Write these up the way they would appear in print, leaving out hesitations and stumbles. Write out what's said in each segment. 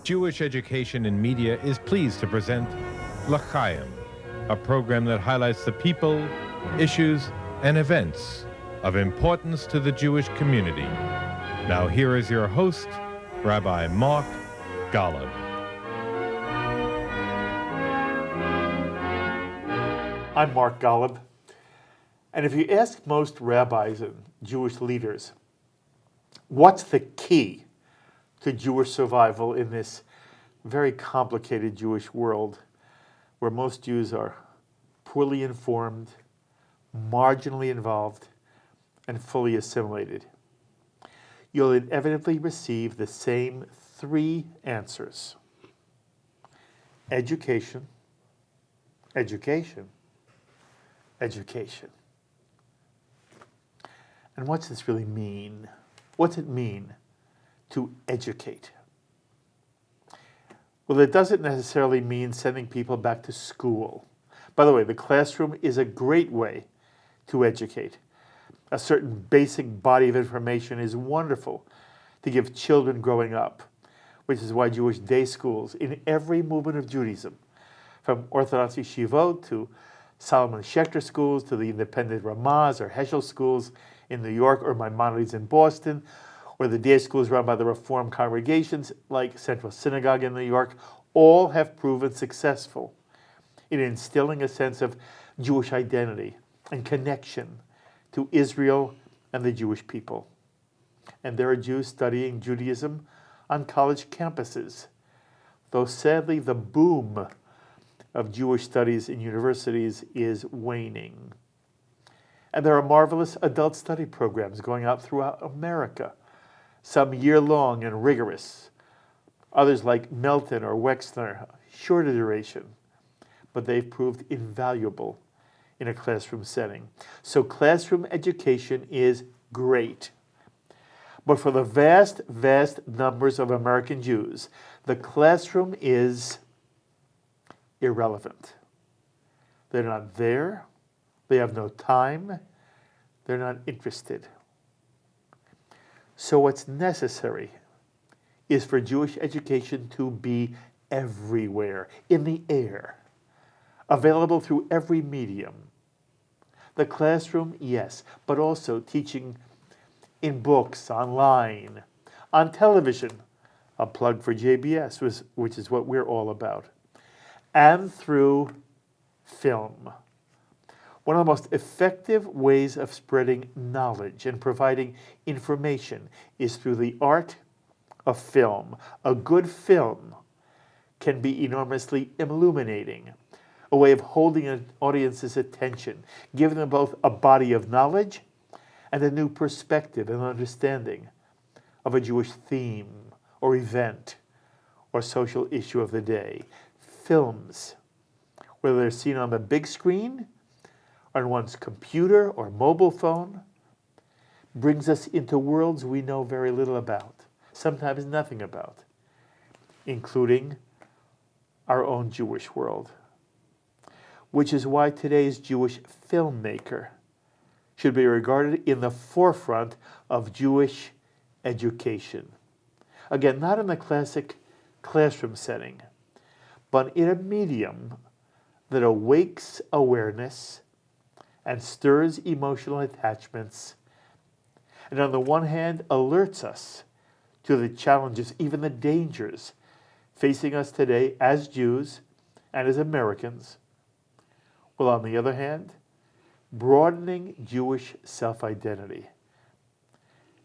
Jewish Education in Media is pleased to present L'Chaim, a program that highlights the people, issues, and events of importance to the Jewish community. Now here is your host, Rabbi Mark Golub. I'm Mark Golub, and if you ask most rabbis and Jewish leaders, what's the key to Jewish survival in this very complicated Jewish world where most Jews are poorly informed, marginally involved, and fully assimilated, you'll inevitably receive the same three answers: education, education, education. And what's this really mean? What's it mean to educate? Well, it doesn't necessarily mean sending people back to school. By the way, the classroom is a great way to educate. A certain basic body of information is wonderful to give children growing up, which is why Jewish day schools in every movement of Judaism, from Orthodox Yeshivot to Solomon Schechter schools to the independent Ramaz or Heschel schools in New York, or Maimonides in Boston, or the day schools run by the Reform congregations like Central Synagogue in New York, all have proven successful in instilling a sense of Jewish identity and connection to Israel and the Jewish people. And there are Jews studying Judaism on college campuses, though sadly the boom of Jewish studies in universities is waning. And there are marvelous adult study programs going out throughout America, some year-long and rigorous, others like Melton or Wexner, shorter duration, but they've proved invaluable in a classroom setting. So classroom education is great. But for the vast, vast numbers of American Jews, the classroom is irrelevant. They're not there. They have no time. They're not interested. So what's necessary is for Jewish education to be everywhere, in the air, available through every medium. The classroom, yes, but also teaching in books, online, on television, a plug for JBS, which is what we're all about, and through film. One of the most effective ways of spreading knowledge and providing information is through the art of film. A good film can be enormously illuminating, a way of holding an audience's attention, giving them both a body of knowledge and a new perspective and understanding of a Jewish theme or event or social issue of the day. Films, whether they're seen on the big screen, on one's computer or mobile phone, brings us into worlds we know very little about, sometimes nothing about, including our own Jewish world. Which is why today's Jewish filmmaker should be regarded in the forefront of Jewish education. Again, not in the classic classroom setting, but in a medium that awakes awareness and stirs emotional attachments, and on the one hand alerts us to the challenges, even the dangers, facing us today as Jews and as Americans, while on the other hand, broadening Jewish self-identity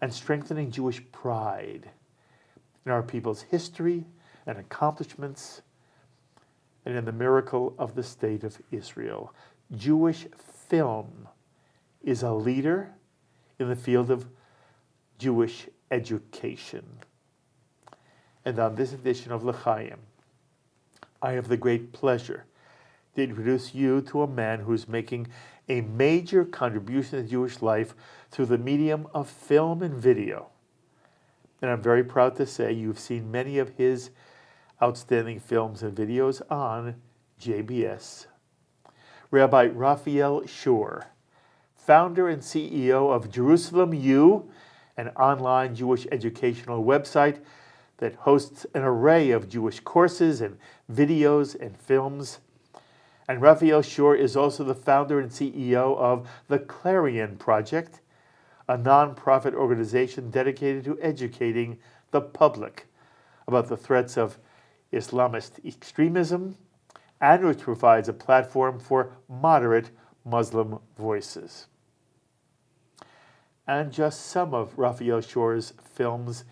and strengthening Jewish pride in our people's history and accomplishments and in the miracle of the state of Israel. Jewish film is a leader in the field of Jewish education. And on this edition of L'Chaim, I have the great pleasure to introduce you to a man who's making a major contribution to Jewish life through the medium of film and video. And I'm very proud to say you've seen many of his outstanding films and videos on JBS. Rabbi Raphael Shore, founder and CEO of Jerusalem U, an online Jewish educational website that hosts an array of Jewish courses and videos and films. And Raphael Shore is also the founder and CEO of the Clarion Project, a nonprofit organization dedicated to educating the public about the threats of Islamist extremism, and which provides a platform for moderate Muslim voices. And just some of Raphael Shore's films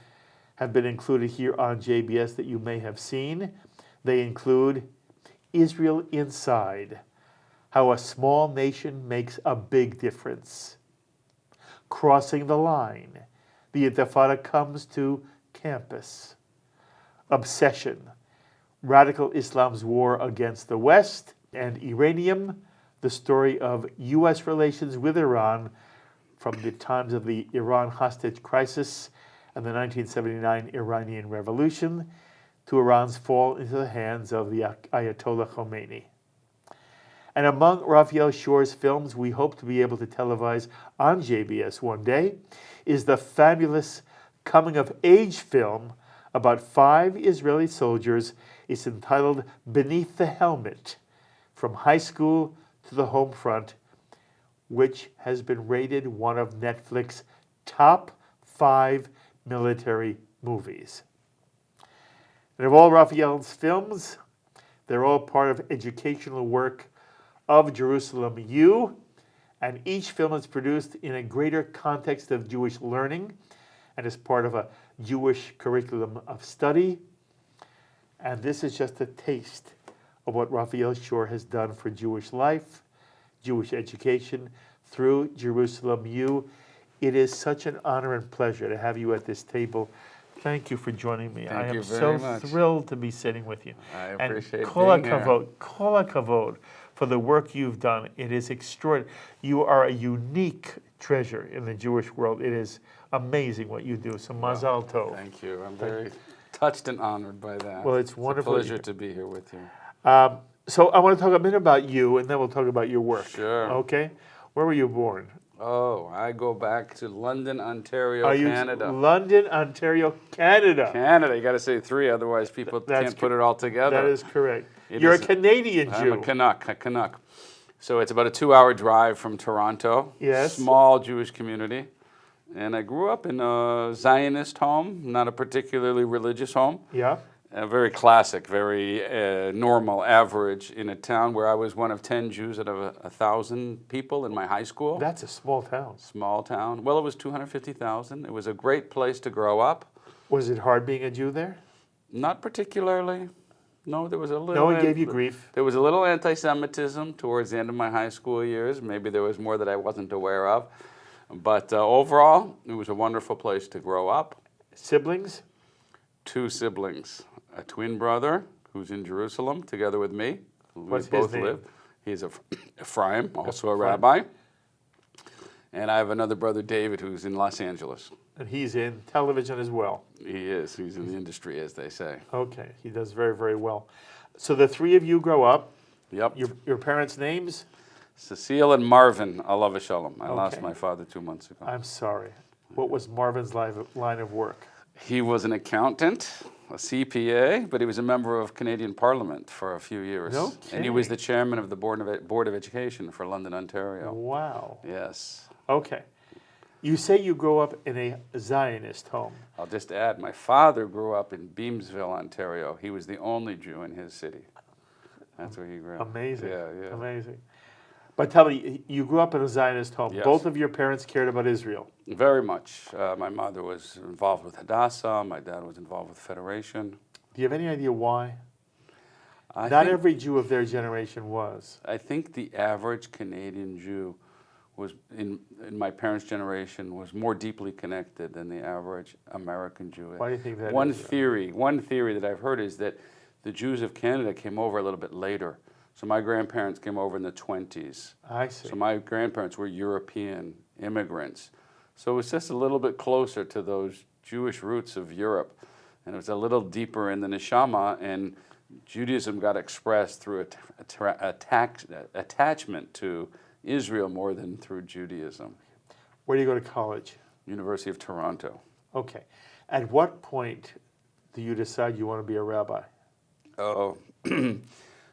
have been included here on JBS that you may have seen. They include Israel Inside, How a Small Nation Makes a Big Difference, Crossing the Line, The Intifada Comes to Campus, Obsession, Radical Islam's War Against the West, and Iranium, the story of U.S. relations with Iran from the times of the Iran hostage crisis and the 1979 Iranian Revolution to Iran's fall into the hands of the Ayatollah Khomeini. And among Raphael Shore's films we hope to be able to televise on JBS one day is the fabulous coming-of-age film about 5 Israeli soldiers. It's entitled Beneath the Helmet, From High School to the Home Front, which has been rated one of Netflix's top 5 military movies. And of all Raphael's films, they're all part of educational work of Jerusalem U, and each film is produced in a greater context of Jewish learning and is part of a Jewish curriculum of study. And this is just a taste of what Raphael Shore has done for Jewish life, Jewish education through Jerusalem U. It is such an honor and pleasure to have you at this table. Thank you for joining me. I am so thrilled to be sitting with you. I appreciate and kol being here. Kol hakavod for the work you've done. It is extraordinary. You are a unique treasure in the Jewish world. It is amazing what you do. So mazal tov. Thank you. I'm very touched and honored by that. Well, it's wonderful. It's a pleasure to be here with you. So I want to talk a minute about you, and then we'll talk about your work. Sure. Okay? Where were you born? Oh, I go back to London, Ontario, Are you Canada. London, Ontario, Canada. Canada. You got to say 3, otherwise people can't put it all together. That is correct. You're a Canadian Jew. I'm a Canuck. So it's about a 2-hour drive from Toronto. Yes. Small Jewish community. And I grew up in a Zionist home, not a particularly religious home. Yeah. Very classic, very normal, average in a town where I was one of 10 Jews out of 1,000 people in my high school. That's a small town. Small town. Well, it was 250,000. It was a great place to grow up. Was it hard being a Jew there? Not particularly. No, there was a little... No one gave you grief? There was a little anti-Semitism towards the end of my high school years. Maybe there was more that I wasn't aware of. But overall, it was a wonderful place to grow up. Siblings? 2 siblings. A twin brother who's in Jerusalem together with me. What's both his name? live. He's Ephraim, also a rabbi. And I have another brother, David, who's in Los Angeles. And he's in television as well. He is. He's in the industry, as they say. Okay. He does very, very well. So the 3 of you grow up. Yep. Your parents' names? Cecile and Marvin, alav shalom. I Okay. lost my father 2 months ago. I'm sorry. What was Marvin's line of work? He was an accountant, a CPA, but he was a member of Canadian Parliament for a few years. No And he was kidding. the chairman of the Board of Education for London, Ontario. Wow. Yes. Okay. You say you grow up in a Zionist home. I'll just add, my father grew up in Beamsville, Ontario. He was the only Jew in his city. That's where he grew up. Amazing. Yeah. Amazing. But tell me, you grew up in a Zionist home. Yes. Both of your parents cared about Israel. Very much. My mother was involved with Hadassah. My dad was involved with Federation. Do you have any idea why? I Not think- every Jew of their generation was. I think the average Canadian Jew was, in my parents' generation, was more deeply connected than the average American Jew. Why do you think that One is? theory that I've heard is that the Jews of Canada came over a little bit later. So my grandparents came over in the 20s. I see. So my grandparents were European immigrants. So it was just a little bit closer to those Jewish roots of Europe. And it was a little deeper in the neshama, and Judaism got expressed through attachment to Israel more than through Judaism. Where do you go to college? University of Toronto. Okay. At what point do you decide you want to be a rabbi? Oh,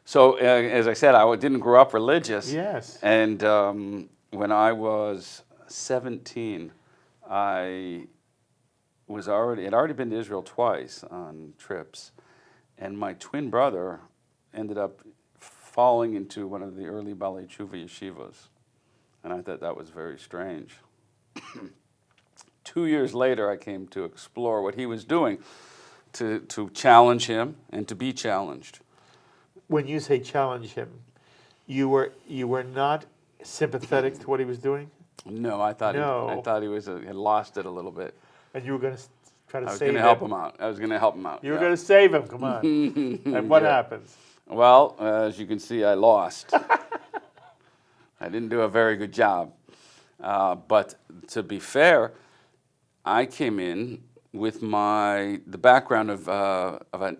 so as I said, I didn't grow up religious. Yes. And when I was 17, I had already been to Israel twice on trips, and my twin brother ended up falling into one of the early Balei Tshuva yeshivas, and I thought that was very strange. 2 years later, I came to explore what he was doing, to challenge him and to be challenged. When you say challenge him, you were not sympathetic to what he was doing, No, I thought he had lost it a little bit. and you were going to try to I was save going to him. help him out. I was going to help him out. You were yeah. going to save him. Come on. And what Yeah. happens? Well, as you can see, I lost. I didn't do a very good job. But to be fair, I came in with the background of a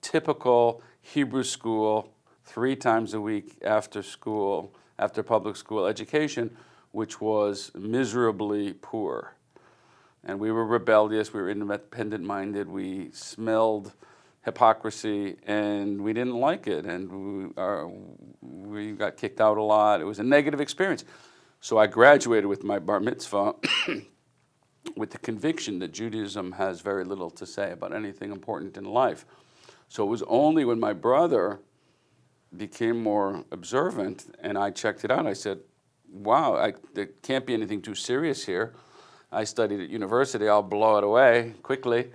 typical Hebrew school, 3 times a week after school, after public school education, which was miserably poor. And we were rebellious, we were independent-minded, we smelled hypocrisy, and we didn't like it, and we got kicked out a lot. It was a negative experience. So I graduated with my bar mitzvah with the conviction that Judaism has very little to say about anything important in life. So it was only when my brother became more observant and I checked it out, I said, wow, there can't be anything too serious here. I studied at university, I'll blow it away quickly.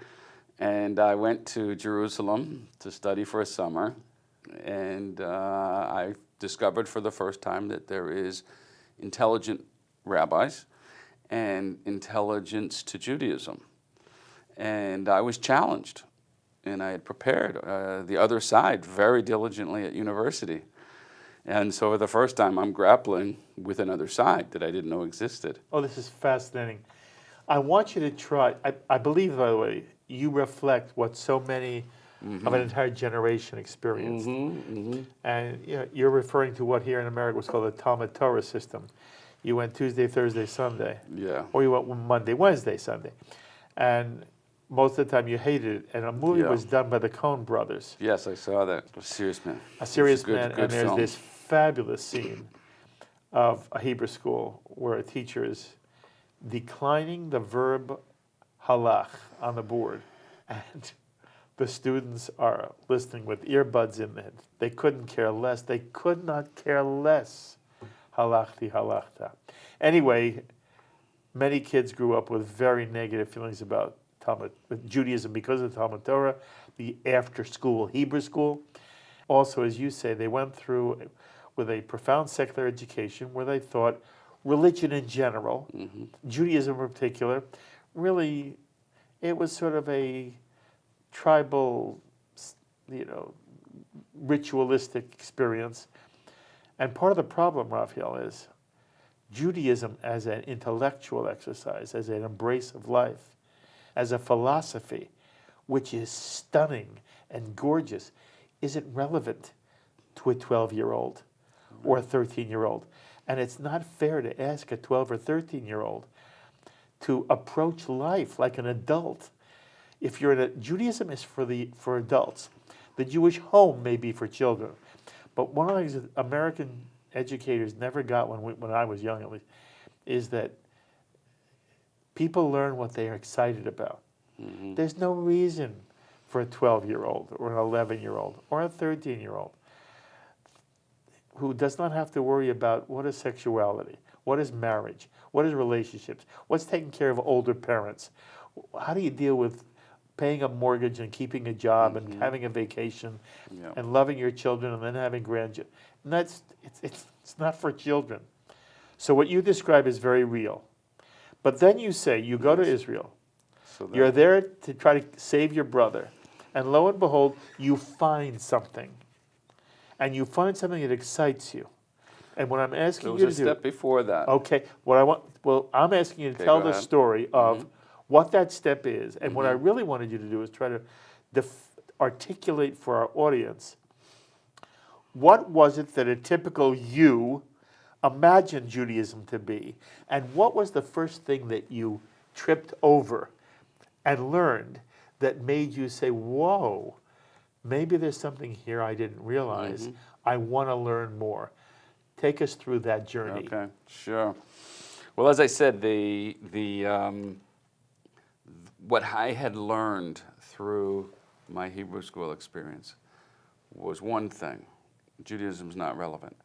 And I went to Jerusalem to study for a summer, and I discovered for the first time that there is intelligent rabbis and intelligence to Judaism. And I was challenged, and I had prepared the other side very diligently at university. And so for the first time, I'm grappling with another side that I didn't know existed. Oh, this is fascinating. I want you to try, I believe, by the way, you reflect what so many of an entire generation experienced. And you're referring to what here in America was called the Talmud Torah system. You went Tuesday, Thursday, Sunday. Yeah. Or you went Monday, Wednesday, Sunday. And most of the time you hated it. And a movie was done by the Coen brothers. Yes, I saw that. A Serious Man. A Serious Good- Man. good And there's film. this fabulous scene of a Hebrew school where a teacher is declining the verb halach on the board, and the students are listening with earbuds in them. They couldn't care less. They could not care less. Halachti, halachta. Anyway, many kids grew up with very negative feelings about Judaism because of Talmud Torah, the after-school Hebrew school. Also, as you say, they went through with a profound secular education where they thought religion in general, Judaism in particular, really, it was sort of a tribal, ritualistic experience. And part of the problem, Raphael, is Judaism as an intellectual exercise, as an embrace of life, as a philosophy, which is stunning and gorgeous, isn't relevant to a 12-year-old or a 13-year-old. And it's not fair to ask a 12 or 13-year-old to approach life like an adult. If you're Judaism is for adults. The Jewish home may be for children. But one of the things that American educators never got when I was young, at least, is that people learn what they are excited about. There's no reason for a 12-year-old or an 11-year-old or a 13-year-old who does not have to worry about what is sexuality, what is marriage, what is relationships, what's taking care of older parents, how do you deal with paying a mortgage and keeping a job and having a vacation and loving your children and then having grandchildren. And it's not for children. So what you describe is very real. But then you say, you go to Israel, you're there to try to save your brother, and lo and behold, you find something. And you find something that excites you. And what I'm asking you to do... There was a step before that. Okay, I'm asking you to tell the story of what that step is. And what I really wanted you to do is try to articulate for our audience, what was it that a typical you imagined Judaism to be? And what was the first thing that you tripped over and learned that made you say, whoa, maybe there's something here I didn't realize. I want to learn more. Take us through that journey. Okay, sure. Well, as I said, what I had learned through my Hebrew school experience was one thing: Judaism is not relevant.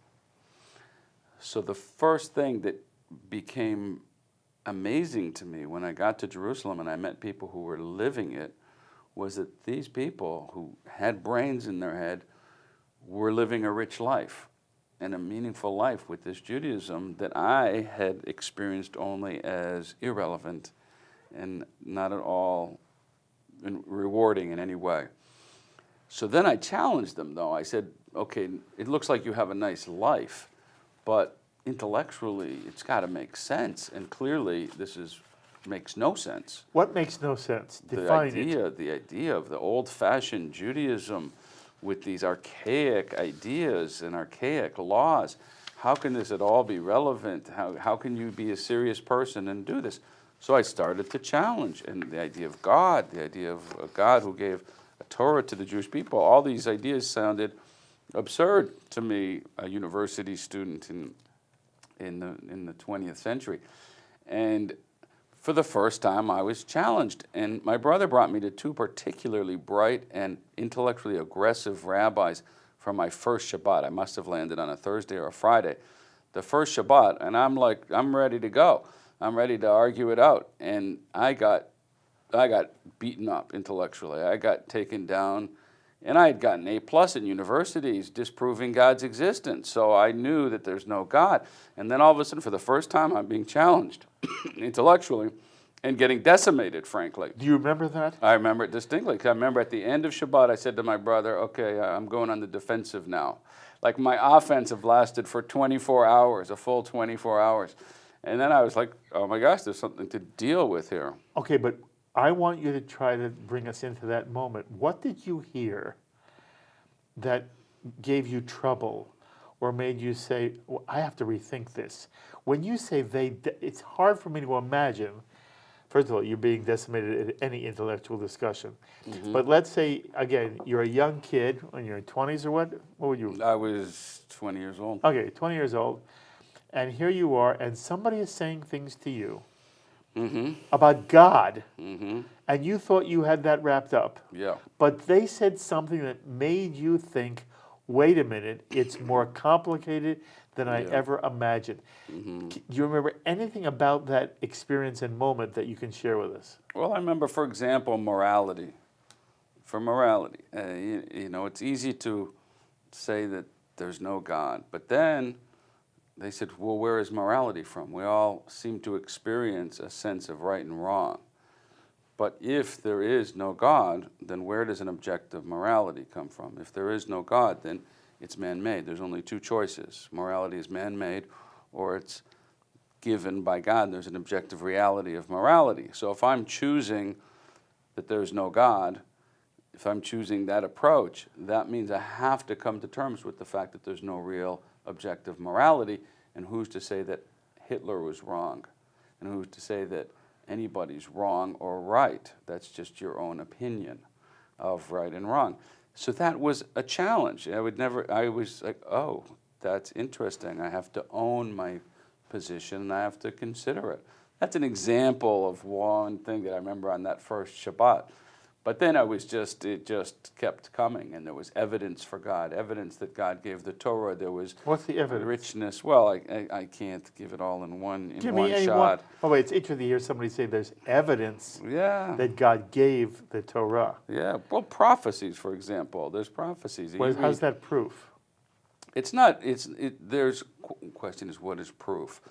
So the first thing that became amazing to me when I got to Jerusalem and I met people who were living it was that these people who had brains in their head were living a rich life and a meaningful life with this Judaism that I had experienced only as irrelevant and not at all rewarding in any way. So then I challenged them, though. I said, okay, it looks like you have a nice life, but intellectually it's got to make sense, and clearly this makes no sense. What makes no sense? Define it. The idea of the old-fashioned Judaism with these archaic ideas and archaic laws. How can this at all be relevant? How can you be a serious person and do this? So I started to challenge, and the idea of God, the idea of a God who gave a Torah to the Jewish people, all these ideas sounded absurd to me, a university student in the 20th century. And for the first time, I was challenged. And my brother brought me to two particularly bright and intellectually aggressive rabbis for my first Shabbat. I must have landed on a Thursday or a Friday. The first Shabbat, and I'm like, I'm ready to go. I'm ready to argue it out. And I got beaten up intellectually. I got taken down. And I had gotten A+ in universities disproving God's existence. So I knew that there's no God. And then all of a sudden, for the first time, I'm being challenged intellectually and getting decimated, frankly. Do you remember that? I remember it distinctly. 'Cause I remember at the end of Shabbat, I said to my brother, okay, I'm going on the defensive now. Like my offensive lasted for 24 hours, a full 24 hours. And then I was like, oh my gosh, there's something to deal with here. Okay, but I want you to try to bring us into that moment. What did you hear that gave you trouble or made you say, well, I have to rethink this? When you say it's hard for me to imagine. First of all, you're being decimated at any intellectual discussion. But let's say, again, you're a young kid in your 20s or what? What were you? I was 20 years old. Okay, 20 years old. And here you are, and somebody is saying things to you about God, and you thought you had that wrapped up. Yeah. But they said something that made you think, wait a minute, it's more complicated than I ever imagined. Do you remember anything about that experience and moment that you can share with us? Well, I remember, for example, morality. For morality, you know, it's easy to say that there's no God, but then they said, well, where is morality from? We all seem to experience a sense of right and wrong. But if there is no God, then where does an objective morality come from? If there is no God, then it's man-made. There's only two choices. Morality is man-made, or it's given by God. There's an objective reality of morality. So if I'm choosing that there's no God, if I'm choosing that approach, that means I have to come to terms with the fact that there's no real objective morality. And who's to say that Hitler was wrong? And who's to say that anybody's wrong or right? That's just your own opinion of right and wrong. So that was a challenge. I was like, oh, that's interesting. I have to own my position and I have to consider it. That's an example of one thing that I remember on that first Shabbat. But then it just kept coming, and there was evidence for God, evidence that God gave the Torah. There was What's the evidence? Richness. Well, I can't give it all in one shot. Oh wait, it's interesting to hear somebody say there's evidence that God gave the Torah. Yeah. Well, prophecies, for example. There's prophecies. How's that proof? It's not. There's question is what is proof.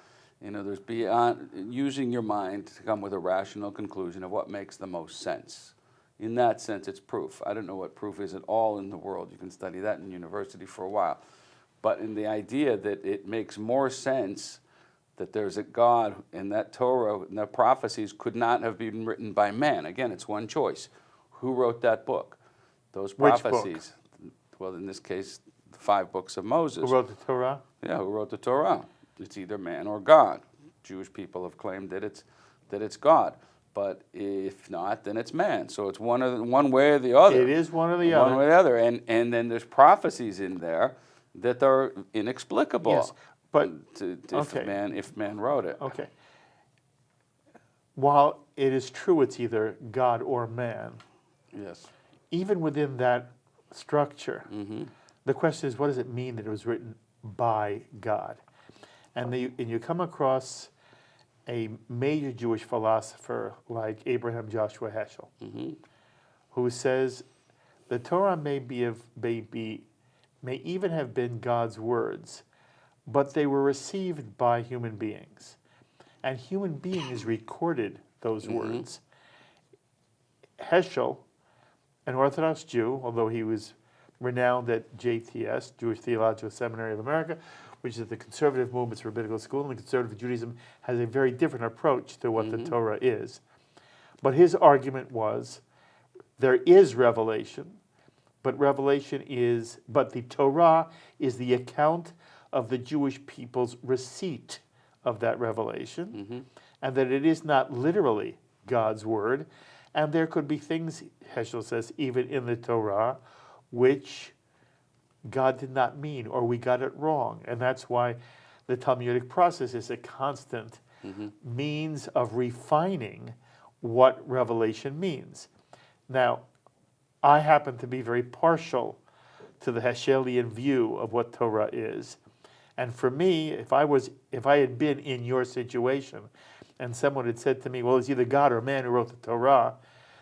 You know, there's beyond using your mind to come with a rational conclusion of what makes the most sense. In that sense, it's proof. I don't know what proof is at all in the world. You can study that in university for a while. But in the idea that it makes more sense that there's a God and that Torah and the prophecies could not have been written by man. Again, it's one choice. Who wrote that book? Those prophecies. Which book? Well, in this case, the 5 books of Moses. Who wrote the Torah? Yeah, who wrote the Torah? It's either man or God. Jewish people have claimed that it's God. But if not, then it's man. So it's one way or the other. It is one or the other. One way or the other. And then there's prophecies in there that are inexplicable. Yes, but if man wrote it. Okay. While it is true it's either God or man, Yes. even within that structure, the question is, what does it mean that it was written by God? And you come across a major Jewish philosopher like Abraham Joshua Heschel, who says the Torah may even have been God's words, but they were received by human beings. And human beings recorded those words. Heschel, an Orthodox Jew, although he was renowned at JTS, Jewish Theological Seminary of America, which is the conservative movement's rabbinical school, and conservative Judaism has a very different approach to what the Torah is. But his argument was, there is revelation, but the Torah is the account of the Jewish people's receipt of that revelation, and that it is not literally God's word, and there could be things, Heschel says, even in the Torah, which God did not mean, or we got it wrong. And that's why the Talmudic process is a constant means of refining what revelation means. Now, I happen to be very partial to the Heschelian view of what Torah is. And for me, if I had been in your situation and someone had said to me, well, it's either God or man who wrote the Torah,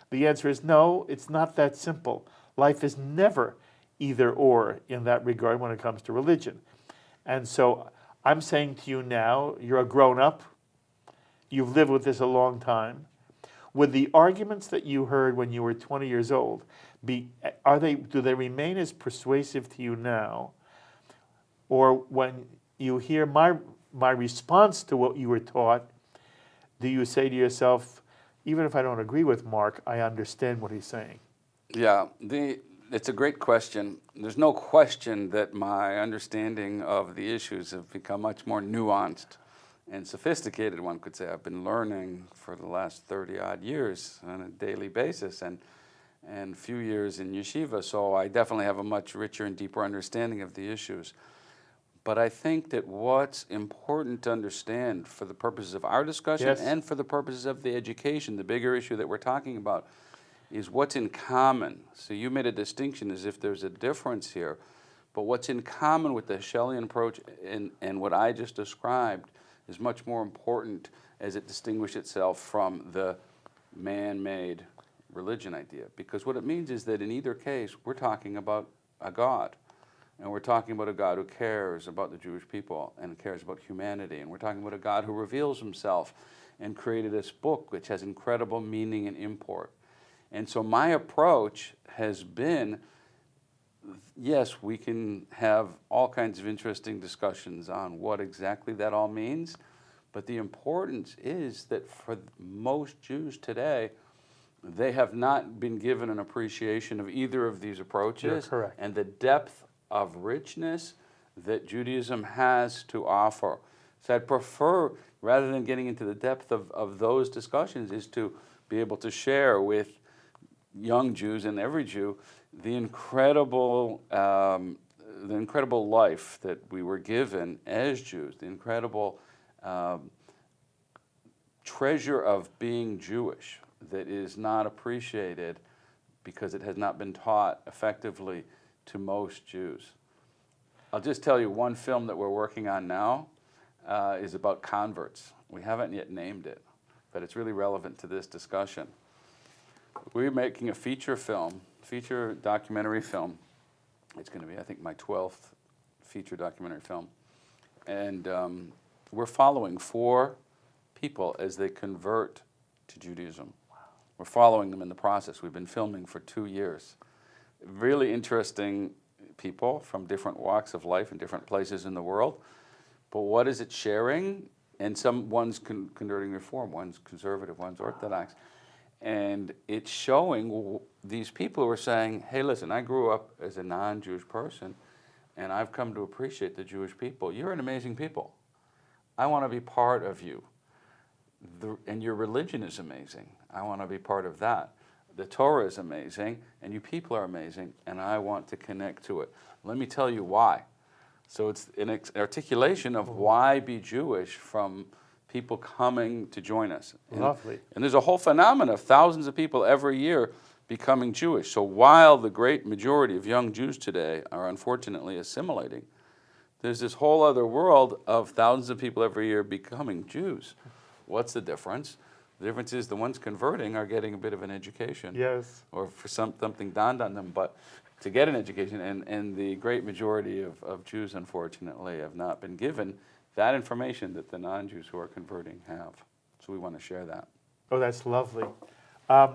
the answer is no, it's not that simple. Life is never either or in that regard when it comes to religion. And so I'm saying to you now, you're a grown-up, you've lived with this a long time. Would the arguments that you heard when you were 20 years old, do they remain as persuasive to you now? Or when you hear my response to what you were taught, do you say to yourself, even if I don't agree with Mark, I understand what he's saying? Yeah, it's a great question. There's no question that my understanding of the issues have become much more nuanced and sophisticated, one could say. I've been learning for the last 30-odd years on a daily basis and a few years in Yeshiva, so I definitely have a much richer and deeper understanding of the issues. But I think that what's important to understand for the purposes of our discussion and for the purposes of the education, the bigger issue that we're talking about, is what's in common. So you made a distinction as if there's a difference here, but what's in common with the Heschelian approach and what I just described is much more important as it distinguishes itself from the man-made religion idea. Because what it means is that in either case, we're talking about a God. And we're talking about a God who cares about the Jewish people and cares about humanity. And we're talking about a God who reveals himself and created this book which has incredible meaning and import. And so my approach has been, yes, we can have all kinds of interesting discussions on what exactly that all means, but the importance is that for most Jews today, they have not been given an appreciation of either of these approaches. You're correct. And the depth of richness that Judaism has to offer. So I'd prefer, rather than getting into the depth of those discussions, is to be able to share with young Jews and every Jew the incredible life that we were given as Jews, the incredible treasure of being Jewish that is not appreciated because it has not been taught effectively to most Jews. I'll just tell you one film that we're working on now is about converts. We haven't yet named it, but it's really relevant to this discussion. We're making a feature documentary film. It's going to be, I think, my 12th feature documentary film. And we're following 4 people as they convert to Judaism. Wow. We're following them in the process. We've been filming for 2 years. Really interesting people from different walks of life in different places in the world. But what is it sharing? And one's converting Reform, one's conservative, one's Orthodox. And it's showing these people who are saying, hey, listen, I grew up as a non-Jewish person, and I've come to appreciate the Jewish people. You're an amazing people. I want to be part of you. and your religion is amazing. I want to be part of that. The Torah is amazing, and you people are amazing, and I want to connect to it. Let me tell you why. So it's an articulation of why be Jewish from people coming to join us. Lovely. And there's a whole phenomenon of thousands of people every year becoming Jewish. So while the great majority of young Jews today are unfortunately assimilating, there's this whole other world of thousands of people every year becoming Jews. What's the difference? The difference is the ones converting are getting a bit of an education. Yes. Or for something dawned on them, but to get an education, and the great majority of Jews, unfortunately, have not been given that information that the non-Jews who are converting have. So we want to share that. Oh, that's lovely. I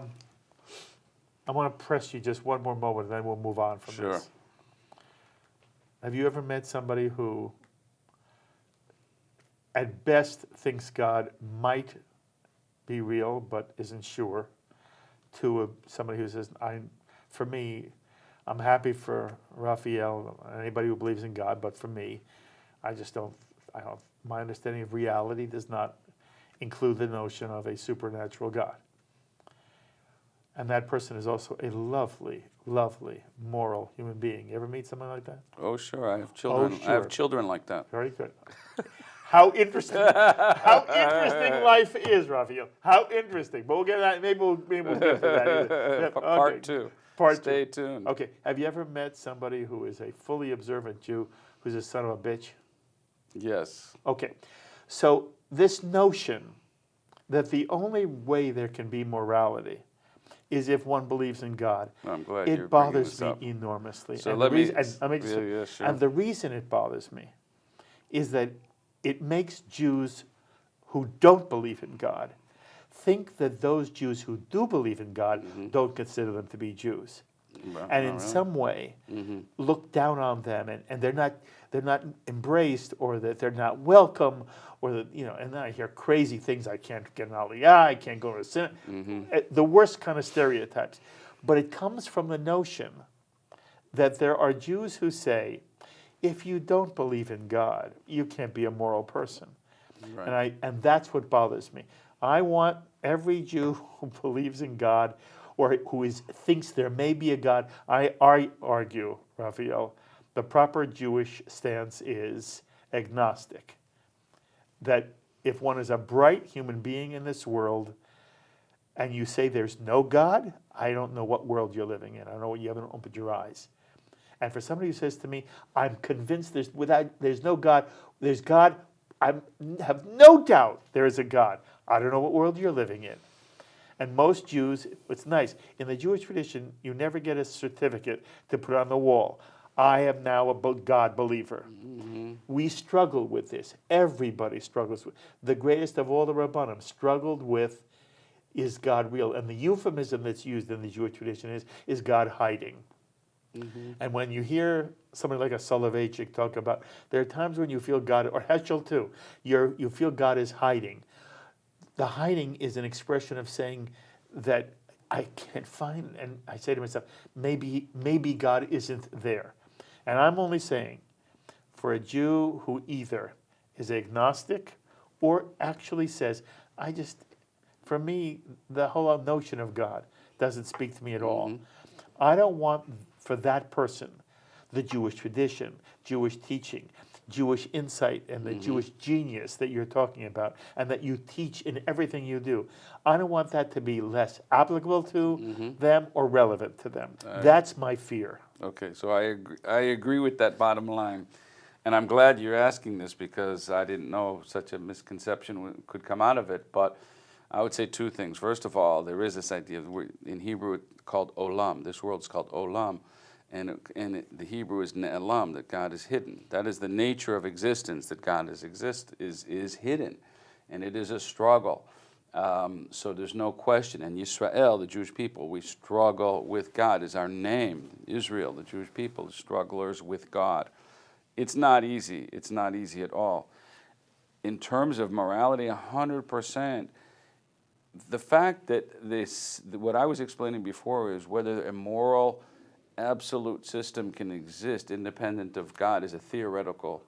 want to press you just one more moment, and then we'll move on from Sure. this. Have you ever met somebody who, at best, thinks God might be real but isn't sure, to somebody who says, for me, I'm happy for Raphael, anybody who believes in God, but for me, I don't, my understanding of reality does not include the notion of a supernatural God. And that person is also a lovely, lovely, moral human being. You ever meet someone like that? Oh, sure. I have children. Oh, sure. I have children like that. Very good. How interesting life is, Raphael. How interesting. But we'll get that. Maybe we'll get to that. Yeah, Part two. Stay tuned. Okay. Have you ever met somebody who is a fully observant Jew who's a son of a bitch? Yes. Okay. So this notion that the only way there can be morality is if one believes in God. I'm glad it you're bothers me bringing this up. enormously. So and let me. sure. And the reason it bothers me is that it makes Jews who don't believe in God think that those Jews who do believe in God don't consider them to be Jews, and in some way look down on them, and they're not embraced, or that they're not welcome, or that, and then I hear crazy things. I can't get an aliyah, I can't go to a synagogue. The worst kind of stereotypes. But it comes from the notion that there are Jews who say, if you don't believe in God, you can't be a moral person. Right. And that's what bothers me. I want every Jew who believes in God, or who thinks there may be a God. I argue, Raphael, the proper Jewish stance is agnostic. That if one is a bright human being in this world, and you say there's no God, I don't know what world you're living in. I don't know what you haven't opened your eyes. And for somebody who says to me, I'm convinced there's no God, there's God, I have no doubt there is a God. I don't know what world you're living in. And most Jews, it's nice, in the Jewish tradition, you never get a certificate to put on the wall. I am now a God believer. We struggle with this. Everybody struggles with it. The greatest of all the Rabbanim struggled with, is God real? And the euphemism that's used in the Jewish tradition is God hiding? And when you hear somebody like a Soloveitchik talk about, there are times when you feel God, or Heschel too, you feel God is hiding. The hiding is an expression of saying that I can't find, and I say to myself, maybe God isn't there. And I'm only saying, for a Jew who either is agnostic or actually says, for me, the whole notion of God doesn't speak to me at all. I don't want for that person the Jewish tradition, Jewish teaching, Jewish insight, and the Jewish genius that you're talking about, and that you teach in everything you do. I don't want that to be less applicable to them or relevant to them. That's my fear. Okay, so I agree with that bottom line. And I'm glad you're asking this, because I didn't know such a misconception could come out of it. But I would say two things. First of all, there is this idea, in Hebrew it's called olam. This world's called olam. And the Hebrew is ne'elam, that God is hidden. That is the nature of existence, that God is hidden. And it is a struggle. So there's no question. And Yisrael, the Jewish people, we struggle with God, is our name. Israel, the Jewish people, strugglers with God. It's not easy. It's not easy at all. In terms of morality, 100%. The fact that what I was explaining before is whether a moral absolute system can exist independent of God is a theoretical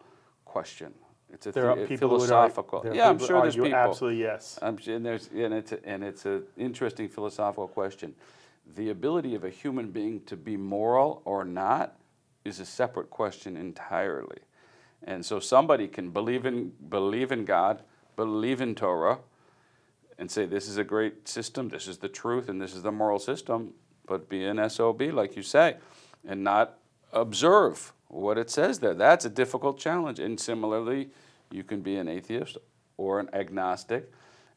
question. It's a There are people who would argue- philosophical. there are Yeah, I'm people sure who there's argue people. absolutely yes. It's an interesting philosophical question. The ability of a human being to be moral or not is a separate question entirely. And so somebody can believe in God, believe in Torah, and say this is a great system, this is the truth, and this is the moral system, but be an SOB, like you say, and not observe what it says there. That's a difficult challenge. And similarly, you can be an atheist or an agnostic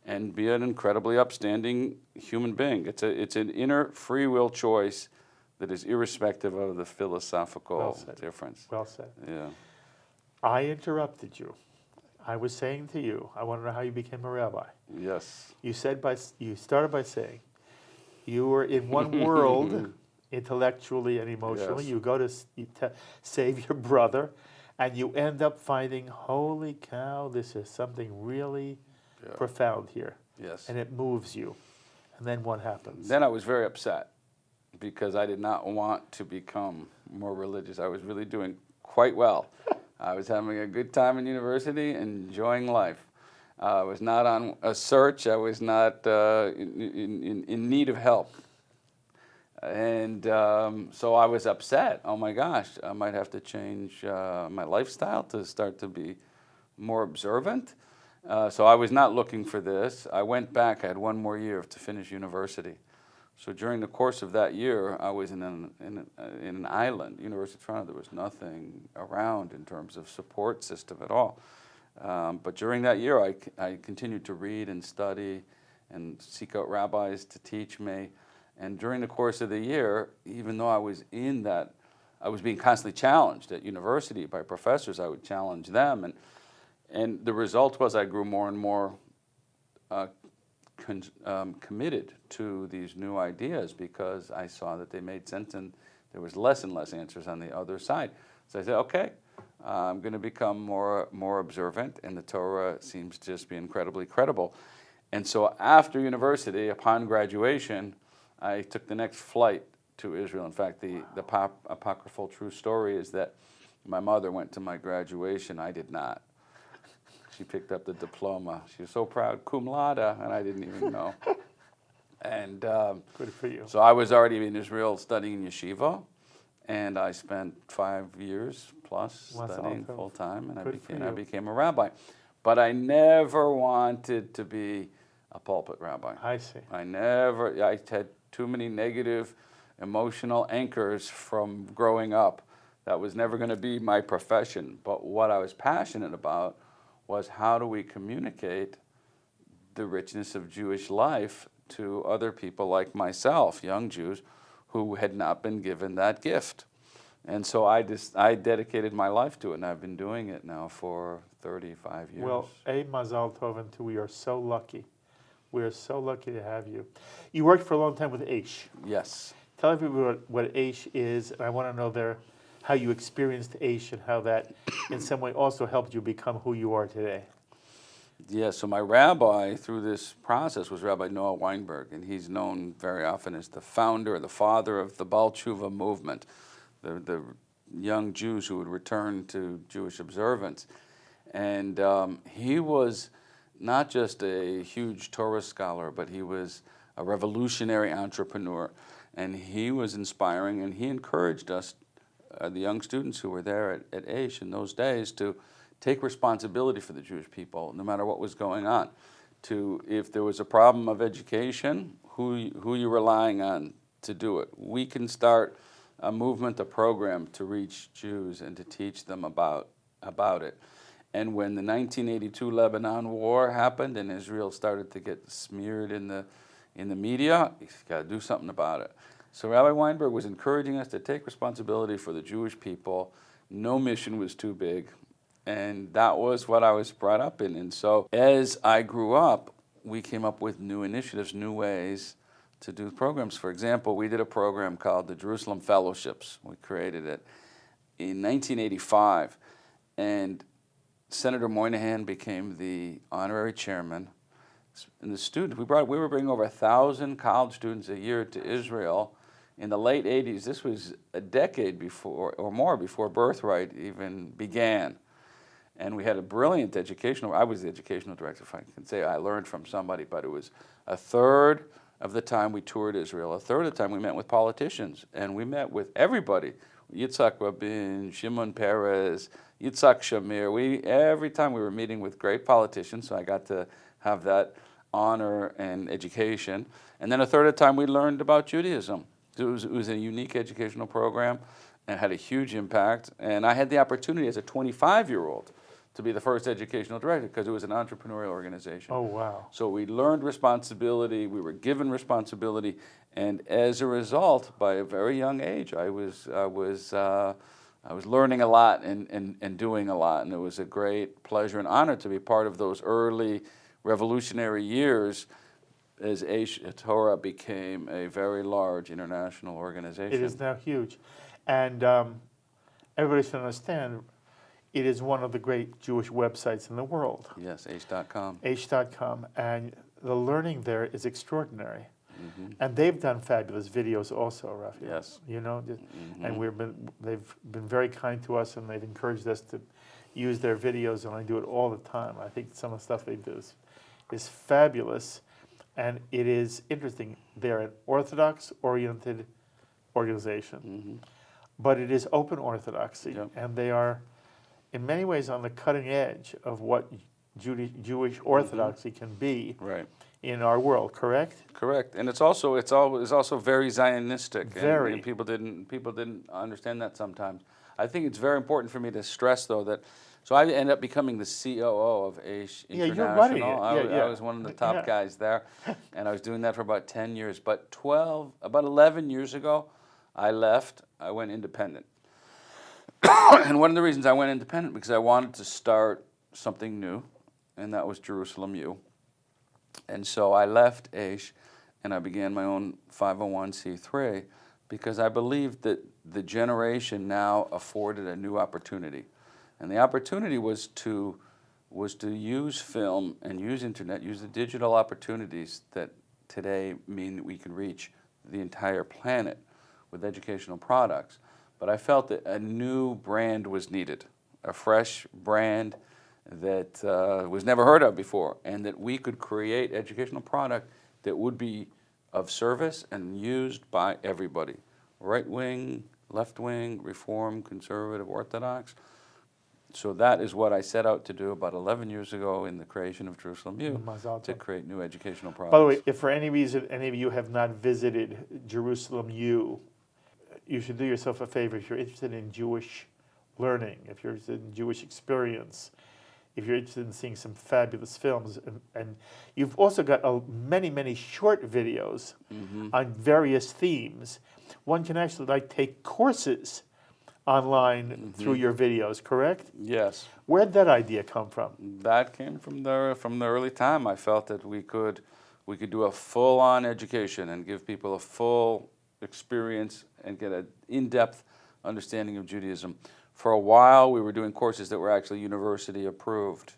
and be an incredibly upstanding human being. It's an inner free will choice that is irrespective of the philosophical Well said. difference. Well said. Yeah. I interrupted you. I was saying to you, I want to know how you became a rabbi. Yes. You started by saying you were in one world, intellectually and emotionally. Yes. You go to save your brother, and you end up finding, holy cow, this is something really profound here. Yes. And it moves you. And then what happens? Then I was very upset because I did not want to become more religious. I was really doing quite well. I was having a good time in university, enjoying life. I was not on a search. I was not in need of help. And so I was upset. Oh my gosh, I might have to change my lifestyle to start to be more observant. So I was not looking for this. I went back. I had one more year to finish university. So during the course of that year, I was in an island, University of Toronto. There was nothing around in terms of support system at all. But during that year, I continued to read and study and seek out rabbis to teach me. And during the course of the year, even though I was in that, I was being constantly challenged at university by professors. I would challenge them. And the result was I grew more and more committed to these new ideas because I saw that they made sense and there was less and less answers on the other side. So I said, okay, I'm going to become more observant, and the Torah seems to just be incredibly credible. And so after university, upon graduation, I took the next flight to Israel. In fact, the apocryphal true story is that my mother went to my graduation. I did not. She picked up the diploma. She was so proud, cum laude, and I didn't even know. And good for you. So I was already in Israel studying yeshiva, and I spent 5 years plus studying full time, and I became a rabbi. But I never wanted to be a pulpit rabbi. I see. I had too many negative emotional anchors from growing up. That was never going to be my profession. But what I was passionate about was how do we communicate the richness of Jewish life to other people like myself, young Jews, who had not been given that gift. And so I dedicated my life to it, and I've been doing it now for 35 years. Well, Mazal Tov, and we are so lucky. We are so lucky to have you. You worked for a long time with Aish. Yes. Tell everybody what Aish is, and I want to know how you experienced Aish and how that in some way also helped you become who you are today. Yeah, so my rabbi through this process was Rabbi Noah Weinberg, and he's known very often as the founder, the father of the Baal Tshuva movement, the young Jews who would return to Jewish observance. And he was not just a huge Torah scholar, but he was a revolutionary entrepreneur. And he was inspiring, and he encouraged us, the young students who were there at Aish in those days, to take responsibility for the Jewish people, no matter what was going on. If there was a problem of education, who you're relying on to do it. We can start a movement, a program to reach Jews and to teach them about it. And when the 1982 Lebanon War happened and Israel started to get smeared in the media, you've got to do something about it. So Rabbi Weinberg was encouraging us to take responsibility for the Jewish people. No mission was too big. And that was what I was brought up in. And so as I grew up, we came up with new initiatives, new ways to do programs. For example, we did a program called the Jerusalem Fellowships. We created it in 1985. And Senator Moynihan became the honorary chairman. And the students, we were bringing over 1,000 college students a year to Israel. In the late 80s, this was a decade before, or more, before Birthright even began. And we had a brilliant I was the educational director, if I can say I learned from somebody, but it was a third of the time we toured Israel, a third of the time we met with politicians, and we met with everybody. Yitzhak Rabin, Shimon Peres, Yitzhak Shamir. Every time we were meeting with great politicians, so I got to have that honor and education. And then a third of the time we learned about Judaism. It was a unique educational program and had a huge impact. And I had the opportunity as a 25-year-old to be the first educational director because it was an entrepreneurial organization. Oh, wow. So we learned responsibility, we were given responsibility, and as a result, by a very young age, I was learning a lot and doing a lot, and it was a great pleasure and honor to be part of those early revolutionary years as Aish Torah became a very large international organization. It is now huge. And everybody should understand, it is one of the great Jewish websites in the world. Yes, Aish.com. Aish.com. And the learning there is extraordinary. Mm-hmm. And they've done fabulous videos also, Raphael. Yes. You know, Mm-hmm. and they've been very kind to us, and they've encouraged us to use their videos, and I do it all the time. I think some of the stuff they do is fabulous, and it is interesting. They're an Orthodox-oriented organization, Mm-hmm. but it is open Orthodoxy, Yep. and they are, in many ways, on the cutting edge of what Jewish Orthodoxy can be Right. in our world. Correct? Correct, and it's also very Zionistic. Very. And people didn't understand that sometimes. I think it's very important for me to stress though that. So I ended up becoming the COO of Aish Yeah, International. you're running it. I was one of the top Yeah. guys there, and I was doing that for about 10 years. But about 11 years ago, I left. I went independent, and one of the reasons I went independent because I wanted to start something new, and that was Jerusalem U. And so I left Aish, and I began my own 501c3 because I believed that the generation now afforded a new opportunity. And the opportunity was to use film and use internet, use the digital opportunities that today mean that we can reach the entire planet with educational products. But I felt that a new brand was needed, a fresh brand that was never heard of before, and that we could create educational product that would be of service and used by everybody, right wing, left wing, Reform, conservative, Orthodox. So that is what I set out to do about 11 years ago in the creation of Jerusalem U, to create new educational products. By the way, if for any reason any of you have not visited Jerusalem U, you should do yourself a favor if you're interested in Jewish learning, if you're interested in Jewish experience, if you're interested in seeing some fabulous films. And you've also got many, many short videos on various themes. One can actually take courses online through your videos, correct? Yes. Where'd that idea come from? That came from the early time. I felt that we could do a full-on education and give people a full experience and get an in-depth understanding of Judaism. For a while, we were doing courses that were actually university approved,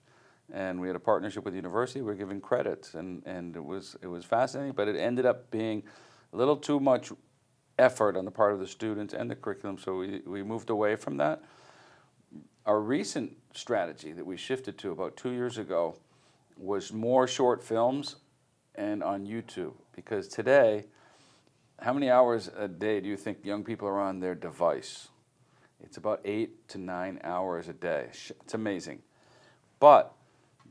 and we had a partnership with the university. We were giving credits, and it was fascinating, but it ended up being a little too much effort on the part of the students and the curriculum, so we moved away from that. Our recent strategy that we shifted to about 2 years ago was more short films and on YouTube, because today, how many hours a day do you think young people are on their device? It's about 8 to 9 hours a day. It's amazing. But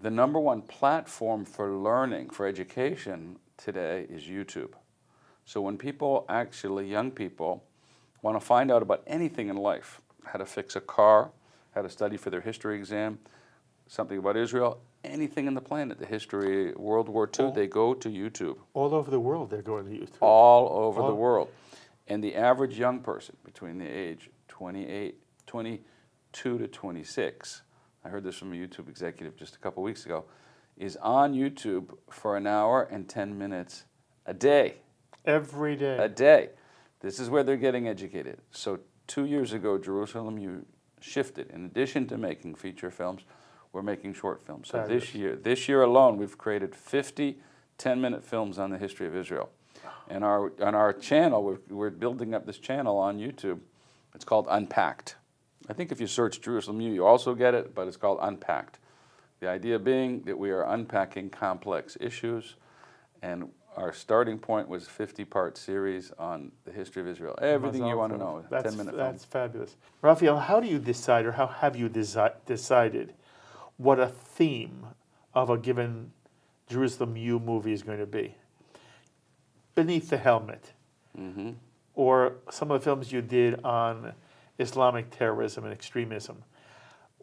the number one platform for learning, for education today is YouTube. So when people, actually young people, want to find out about anything in life, how to fix a car, how to study for their history exam, something about Israel, anything in the planet, the history, World War II, they go to YouTube. All over the world they're going to YouTube. All over the world. And the average young person between the age 22 to 26, I heard this from a YouTube executive just a couple weeks ago, is on YouTube for an hour and 10 minutes a day. Every day. A day. This is where they're getting educated. So 2 years ago, Jerusalem U shifted. In addition to making feature films, we're making short films. So this year alone, we've created 50 10-minute films on the history of Israel. And on our channel, we're building up this channel on YouTube. It's called Unpacked. I think if you search Jerusalem U, you also get it, but it's called Unpacked. The idea being that we are unpacking complex issues, and our starting point was a 50-part series on the history of Israel. Everything you want to know, 10-minute film. That's fabulous. Raphael, how do you decide, or how have you decided what a theme of a given Jerusalem U movie is going to be? Beneath the Helmet, or some of the films you did on Islamic terrorism and extremism.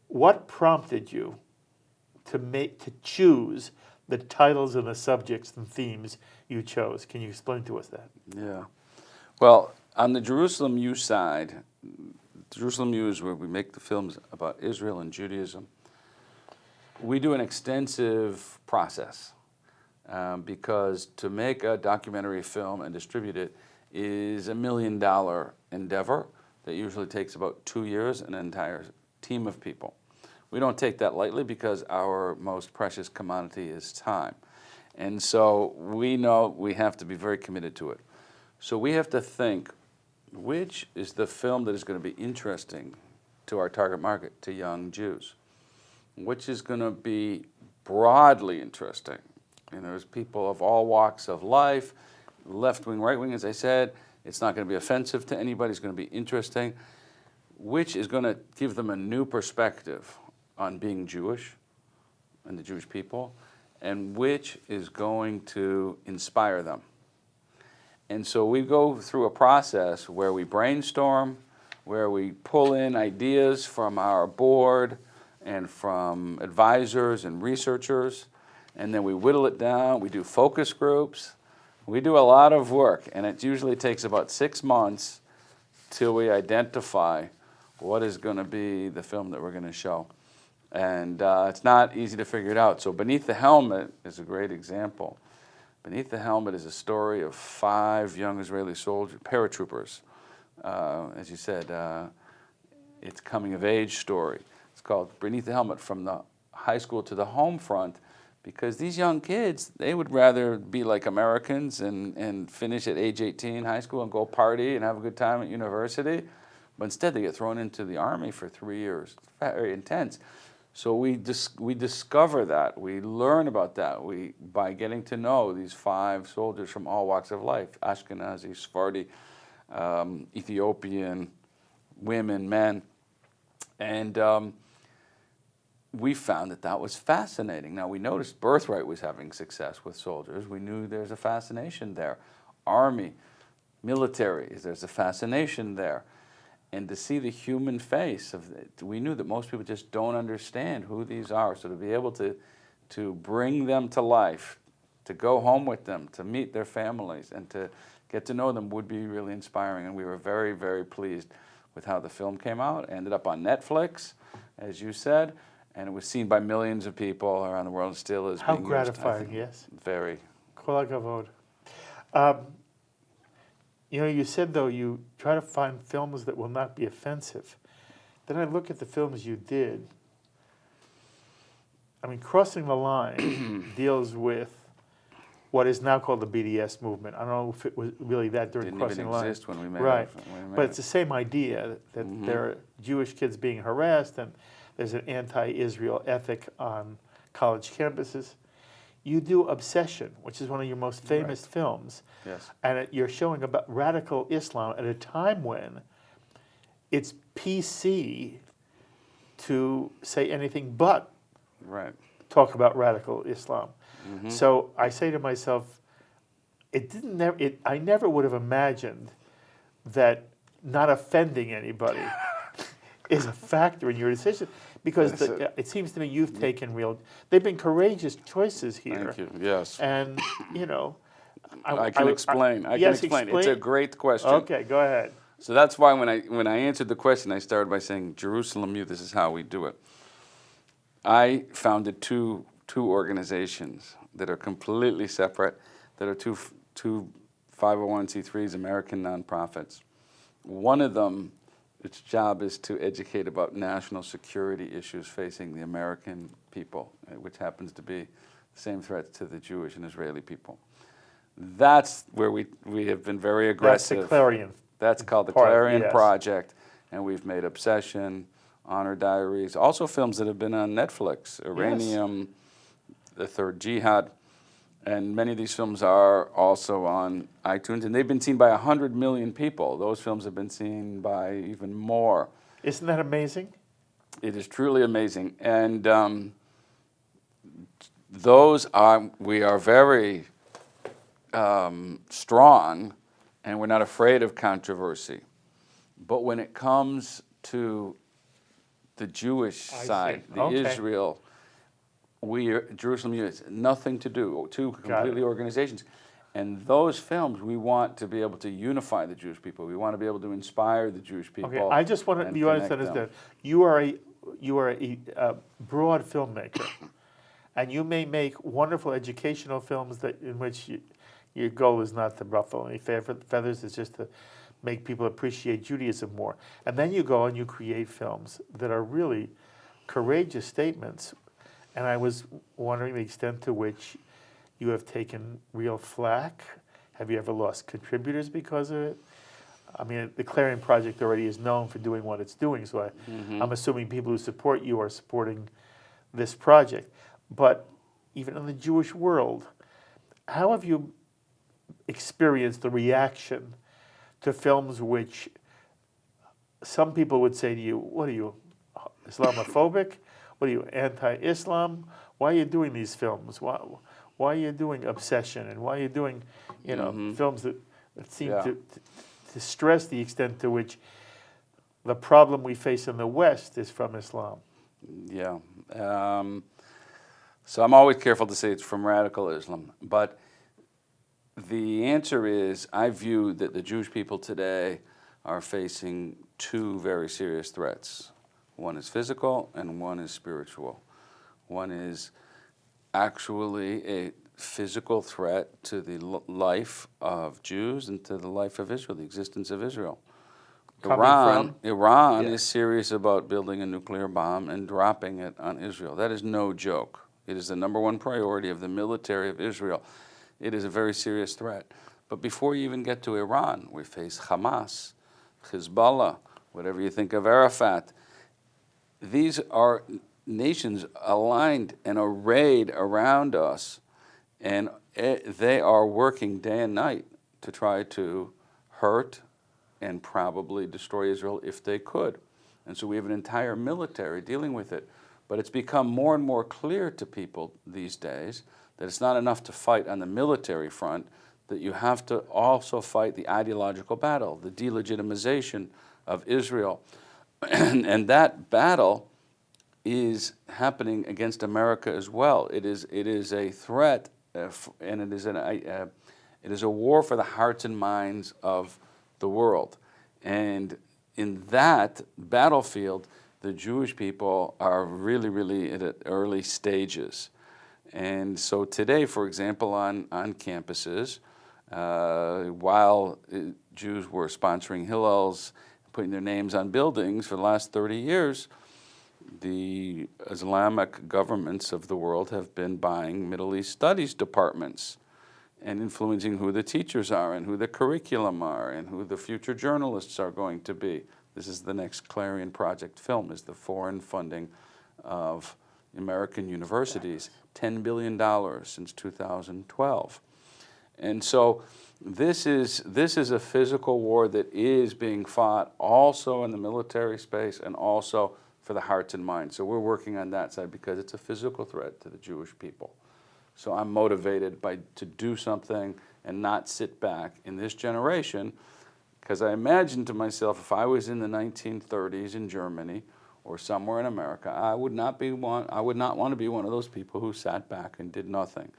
What prompted you to choose the titles and the subjects and themes you chose? Can you explain to us that? Yeah. Well, on the Jerusalem U side, Jerusalem U is where we make the films about Israel and Judaism. We do an extensive process because to make a documentary film and distribute it is $1 million endeavor that usually takes about 2 years and an entire team of people. We don't take that lightly because our most precious commodity is time. And so we know we have to be very committed to it. So we have to think, which is the film that is going to be interesting to our target market, to young Jews? Which is going to be broadly interesting? And there's people of all walks of life, left wing, right wing, as I said. It's not going to be offensive to anybody. It's going to be interesting. Which is going to give them a new perspective on being Jewish and the Jewish people, and which is going to inspire them. And so we go through a process where we brainstorm, where we pull in ideas from our board and from advisors and researchers, and then we whittle it down. We do focus groups. We do a lot of work, and it usually takes about 6 months till we identify what is going to be the film that we're going to show. And it's not easy to figure it out. So Beneath the Helmet is a great example. Beneath the Helmet is a story of 5 young Israeli soldiers, paratroopers. As you said, it's a coming-of-age story. It's called Beneath the Helmet, from the high school to the home front, because these young kids, they would rather be like Americans and finish at age 18 high school and go party and have a good time at university. But instead, they get thrown into the Army for 3 years. Very intense. So we discover that. We learn about that by getting to know these 5 soldiers from all walks of life, Ashkenazi, Sephardi, Ethiopian, women, men. And we found that was fascinating. Now, we noticed Birthright was having success with soldiers. We knew there's a fascination there. Army, military, there's a fascination there. And to see the human face of it, we knew that most people just don't understand who these are. So to be able to bring them to life, to go home with them, to meet their families, and to get to know them would be really inspiring. And we were very, very pleased with how the film came out. It ended up on Netflix, as you said, and it was seen by millions of people around the world. Still is how being gratifying, used, yes. Very. Kol hakavod. You know, you said, though, you try to find films that will not be offensive. Then I look at the films you did. I mean, Crossing the Line deals with what is now called the BDS movement. I don't know if it was really that during Crossing the Line. Didn't even exist when we made right. it. But it's the same idea, that there are Jewish kids being harassed, and there's an anti-Israel ethic on college campuses. You do Obsession, which is one of your most famous films. Yes. And you're showing about radical Islam at a time when it's PC to say anything but talk about radical Islam. So I say to myself, I never would have imagined that not offending anybody is a factor in your decision, because it seems to me you've taken they've been courageous choices here. Thank you, yes. And, you know. I can explain. It's a great question. Okay, go ahead. So that's why when I answered the question, I started by saying, Jerusalem U, this is how we do it. I founded two organizations that are completely separate, that are two 501c3s, American nonprofits. One of them, its job is to educate about national security issues facing the American people, which happens to be the same threats to the Jewish and Israeli people. That's where we have been very aggressive. That's the Clarion. That's called the Clarion Project. And we've made Obsession, Honor Diaries, also films that have been on Netflix, Iranium, The Third Jihad. And many of these films are also on iTunes, and they've been seen by 100 million people. Those films have been seen by even more. Isn't that amazing? It is truly amazing. And we are very strong, and we're not afraid of controversy. But when it comes to the Jewish side, Israel, Jerusalem Units, nothing to do, two completely organizations. And those films, we want to be able to unify the Jewish people. We want to be able to inspire the Jewish people. Okay, I just want you to understand that you are a broad filmmaker, and you may make wonderful educational films in which your goal is not to ruffle any feathers. It's just to make people appreciate Judaism more. And then you go and you create films that are really courageous statements. And I was wondering the extent to which you have taken real flack. Have you ever lost contributors because of it? I mean, the Clarion Project already is known for doing what it's doing, so I'm assuming people who support you are supporting this project. But even in the Jewish world, how have you experienced the reaction to films which some people would say to you, what are you, Islamophobic? What are you, anti-Islam? Why are you doing these films? Why are you doing Obsession? And why are you doing, films that seem to stress the extent to which the problem we face in the West is from Islam? Yeah. So I'm always careful to say it's from radical Islam. But the answer is, I view that the Jewish people today are facing two very serious threats. One is physical and one is spiritual. One is actually a physical threat to the life of Jews and to the life of Israel, the existence of Israel. Iran is serious about building a nuclear bomb and dropping it on Israel. That is no joke. It is the #1 priority of the military of Israel. It is a very serious threat. But before you even get to Iran, we face Hamas, Hezbollah, whatever you think of Arafat. These are nations aligned and arrayed around us, and they are working day and night to try to hurt and probably destroy Israel if they could. And so we have an entire military dealing with it. But it's become more and more clear to people these days that it's not enough to fight on the military front, that you have to also fight the ideological battle, the delegitimization of Israel. And that battle is happening against America as well. It is a threat, and it is a war for the hearts and minds of the world. And in that battlefield, the Jewish people are really, really at early stages. And so today, for example, on campuses, while Jews were sponsoring Hillels, putting their names on buildings for the last 30 years, the Islamic governments of the world have been buying Middle East studies departments and influencing who the teachers are and who the curriculum are and who the future journalists are going to be. This is the next Clarion Project film, is the foreign funding of American universities, $10 billion since 2012. And so this is a physical war that is being fought also in the military space and also for the hearts and minds. So we're working on that side because it's a physical threat to the Jewish people. So I'm motivated to do something and not sit back in this generation, because I imagine to myself, if I was in the 1930s in Germany or somewhere in America, I would not want to be one of those people who sat back and did nothing.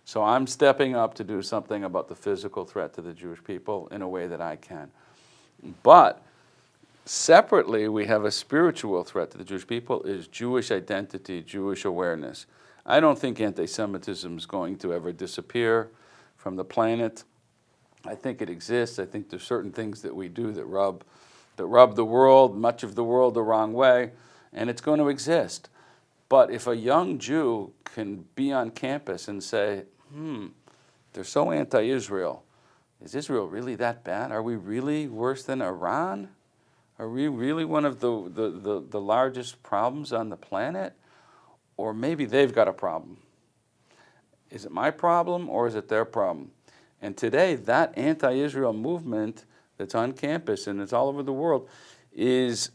So I'm stepping up to do something about the physical threat to the Jewish people in a way that I can. But separately, we have a spiritual threat to the Jewish people, is Jewish identity, Jewish awareness. I don't think anti-Semitism is going to ever disappear from the planet. I think it exists. I think there's certain things that we do that rub the world, much of the world, the wrong way, and it's going to exist. But if a young Jew can be on campus and say, they're so anti-Israel, is Israel really that bad? Are we really worse than Iran? Are we really one of the largest problems on the planet? Or maybe they've got a problem. Is it my problem or is it their problem? And today, that anti-Israel movement that's on campus and it's all over the world it's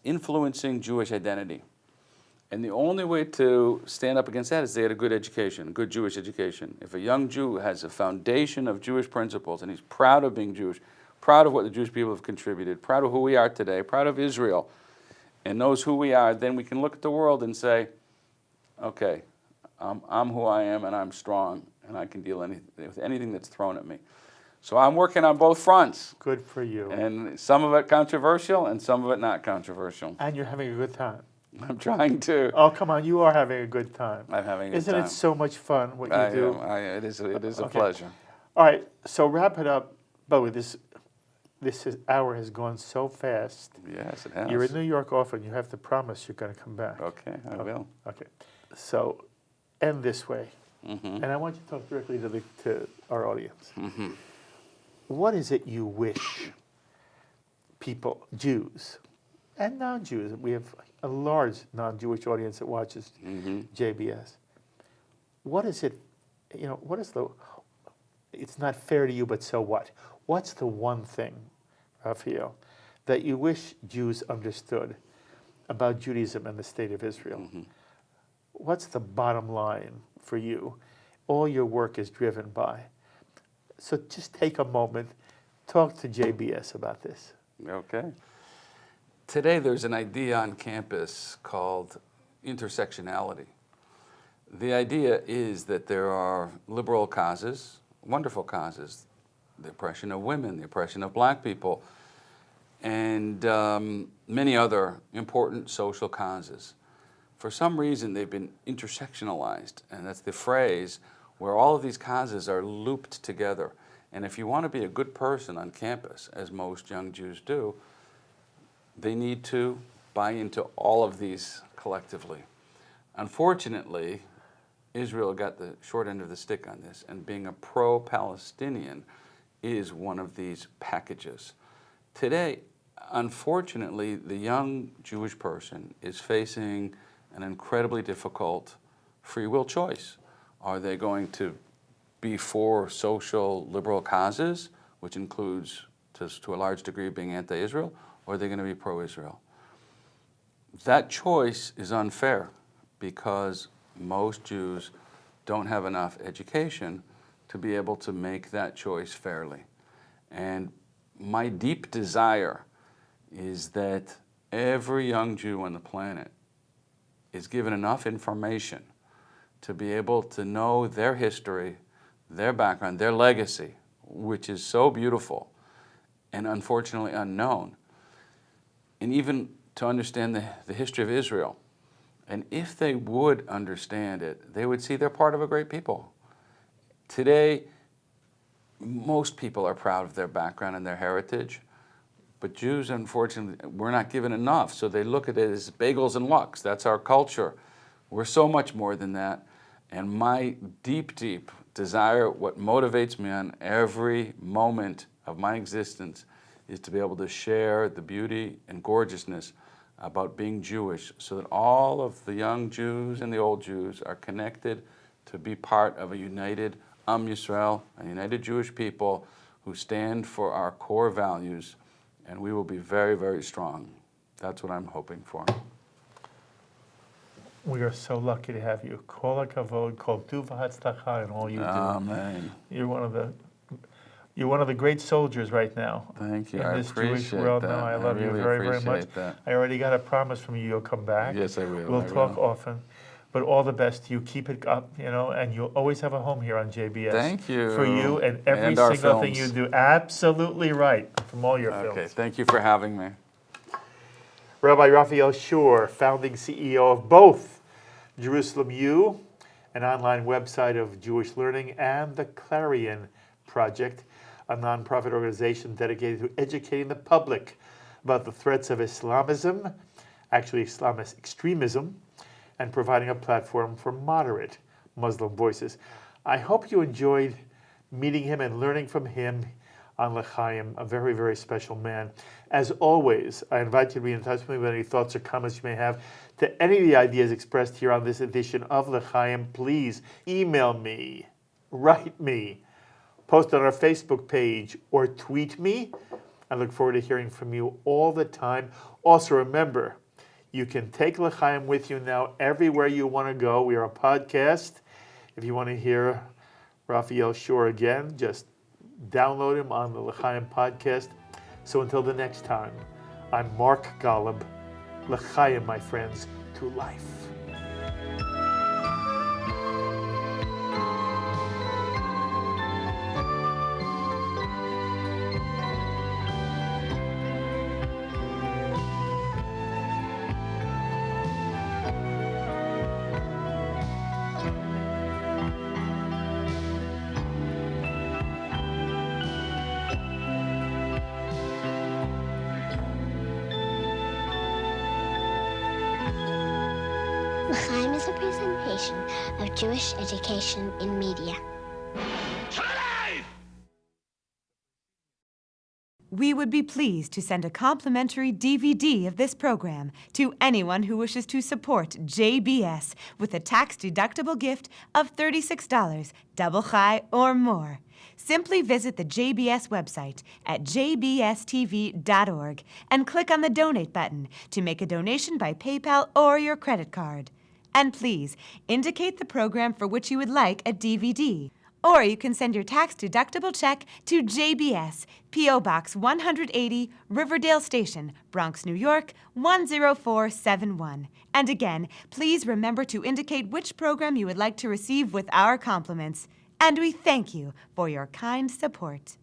influencing Jewish identity. And the only way to stand up against that is they get a good education, a good Jewish education. If a young Jew has a foundation of Jewish principles and he's proud of being Jewish, proud of what the Jewish people have contributed, proud of who we are today, proud of Israel, and knows who we are, then we can look at the world and say, okay, I'm who I am and I'm strong and I can deal with anything that's thrown at me. So I'm working on both fronts. Good for you. And some of it controversial and some of it not controversial. And you're having a good time. I'm trying to. Oh, come on, you are having a good time. I'm having a good Isn't time. it so much fun what you do? It is a Okay. pleasure. All right, so wrap it up. By the way, this hour has gone so fast. Yes, it has. You're in New York often. You have to promise you're going to come back. Okay, I will. Okay. So end this way. Mm-hmm. And I want you to talk directly to our audience. Mm-hmm. What is it you wish people, Jews and non-Jews, we have a large non-Jewish audience that watches Mm-hmm. JBS. What is it, what is it's not fair to you, but so what? What's the one thing, Raphael, that you wish Jews understood about Judaism and the state of Israel? Mm-hmm. What's the bottom line for you? All your work is driven by. So just take a moment, talk to JBS about this. Okay. Today there's an idea on campus called intersectionality. The idea is that there are liberal causes, wonderful causes, the oppression of women, the oppression of black people, and many other important social causes. For some reason, they've been intersectionalized, and that's the phrase where all of these causes are looped together. And if you want to be a good person on campus, as most young Jews do, they need to buy into all of these collectively. Unfortunately, Israel got the short end of the stick on this, and being a pro-Palestinian is one of these packages. Today, unfortunately, the young Jewish person is facing an incredibly difficult free will choice. Are they going to be for social liberal causes, which includes, to a large degree, being anti-Israel, or are they going to be pro-Israel? That choice is unfair because most Jews don't have enough education to be able to make that choice fairly. And my deep desire is that every young Jew on the planet is given enough information to be able to know their history, their background, their legacy, which is so beautiful and unfortunately unknown, and even to understand the history of Israel. And if they would understand it, they would see they're part of a great people. Today, most people are proud of their background and their heritage, but Jews, unfortunately, we're not given enough, so they look at it as bagels and lox. That's our culture. We're so much more than that. And my deep, deep desire, what motivates me on every moment of my existence, is to be able to share the beauty and gorgeousness about being Jewish so that all of the young Jews and the old Jews are connected to be part of a united Am Yisrael, a united Jewish people who stand for our core values, and we will be very, very strong. That's what I'm hoping for. We are so lucky to have you. Kol hakavod, kol tuv v'hatzlacha in all you do. Amen. You're one of the great soldiers right now. Thank you. In I this appreciate Jewish world that. now. I love you really very, very much. appreciate that. I already got a promise from you. You'll come back. Yes, I will. We'll I talk will. often. But all the best to you. Keep it up, and you'll always have a home here on JBS. Thank you. For you and every And our single thing you films. do. Absolutely right. From all your Okay, films. thank you for having me. Rabbi Raphael Shore, founding CEO of both Jerusalem U, an online website of Jewish learning, and the Clarion Project, a nonprofit organization dedicated to educating the public about the threats of Islamism, actually Islamist extremism, and providing a platform for moderate Muslim voices. I hope you enjoyed meeting him and learning from him on L'chaim, a very, very special man. As always, I invite you to be in touch with me with any thoughts or comments you may have to any of the ideas expressed here on this edition of L'chaim. Please email me, write me, post on our Facebook page, or tweet me. I look forward to hearing from you all the time. Also, remember, you can take L'chaim with you now everywhere you want to go. We are a podcast. If you want to hear Raphael Shore again, just download him on the L'chaim podcast. So until the next time, I'm Mark Golub. L'chaim, my friends, to life. L'chaim is a presentation of Jewish education in media. We would be pleased to send a complimentary DVD of this program to anyone who wishes to support JBS with a tax-deductible gift of $36, double chai or more. Simply visit the JBS website at jbstv.org and click on the Donate button to make a donation by PayPal or your credit card. And please, indicate the program for which you would like a DVD. Or you can send your tax-deductible check to JBS, P.O. Box 180, Riverdale Station, Bronx, New York, 10471. And again, please remember to indicate which program you would like to receive with our compliments. And we thank you for your kind support.